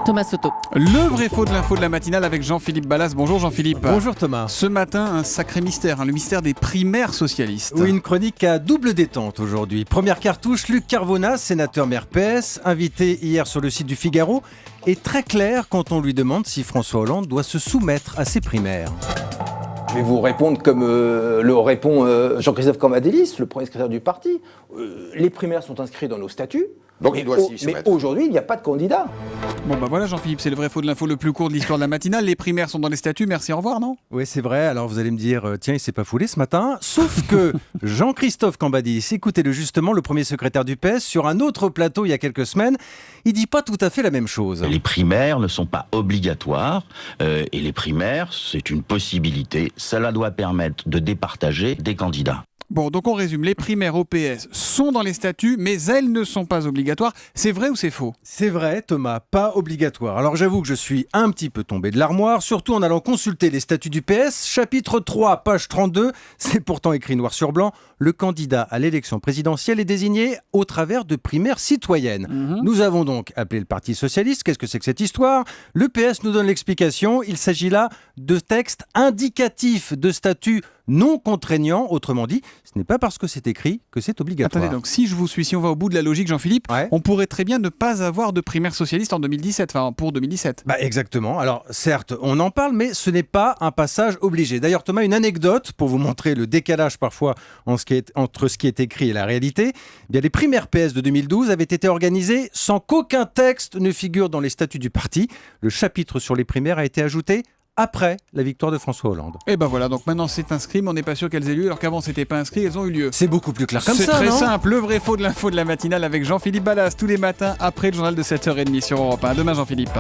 Thomas Soto. Le vrai faux de l'info de la matinale avec Jean-Philippe Ballas. Bonjour Jean-Philippe. Bonjour Thomas. Ce matin, un sacré mystère, le mystère des primaires socialistes. Oui, une chronique à double détente aujourd'hui. Première cartouche, Luc Carvona, sénateur maire PS, invité hier sur le site du Figaro, est très clair quand on lui demande si François Hollande doit se soumettre à ses primaires. Je vais vous répondre comme le répond Jean-Christophe Cambadélis, le premier secrétaire du parti. Les primaires sont inscrits dans nos statuts. Donc il doit s'y Mais soumettre. aujourd'hui, il n'y a pas de candidat. Bon bah voilà Jean-Philippe, c'est le vrai faux de l'info le plus court de l'histoire de la matinale. Les primaires sont dans les statuts, merci, au revoir, non? Oui, c'est vrai. Alors vous allez me dire, tiens, il s'est pas foulé ce matin. Sauf que Jean-Christophe Cambadélis, écoutez-le justement, le premier secrétaire du PS, sur un autre plateau il y a quelques semaines, il dit pas tout à fait la même chose. Les primaires ne sont pas obligatoires et les primaires, c'est une possibilité. Cela doit permettre de départager des candidats. Bon, donc on résume, les primaires au PS sont dans les statuts, mais elles ne sont pas obligatoires. C'est vrai ou c'est faux? C'est vrai, Thomas, pas obligatoire. Alors j'avoue que je suis un petit peu tombé de l'armoire, surtout en allant consulter les statuts du PS. Chapitre 3, page 32, c'est pourtant écrit noir sur blanc. Le candidat à l'élection présidentielle est désigné au travers de primaires citoyennes. Nous avons donc appelé le Parti Socialiste. Qu'est-ce que c'est que cette histoire? Le PS nous donne l'explication. Il s'agit là de textes indicatifs de statuts non contraignants. Autrement dit, ce n'est pas parce que c'est écrit que c'est obligatoire. Attendez, donc si je vous suis, si on va au bout de la logique Jean-Philippe, Ouais. on pourrait très bien ne pas avoir de primaire socialiste en 2017, enfin pour 2017. Bah exactement. Alors certes, on en parle, mais ce n'est pas un passage obligé. D'ailleurs, Thomas, une anecdote pour vous montrer le décalage parfois entre ce qui est écrit et la réalité. Eh bien, les primaires PS de 2012 avaient été organisées sans qu'aucun texte ne figure dans les statuts du parti. Le chapitre sur les primaires a été ajouté après la victoire de François Hollande. Et ben voilà, donc maintenant c'est inscrit, mais on n'est pas sûr qu'elles aient lieu, alors qu'avant c'était pas inscrit, elles ont eu lieu. C'est beaucoup plus clair comme ça, C'est très non ? simple, le vrai faux de l'info de la matinale avec Jean-Philippe Ballas tous les matins après le journal de 7h30 sur Europe 1. À demain Jean-Philippe.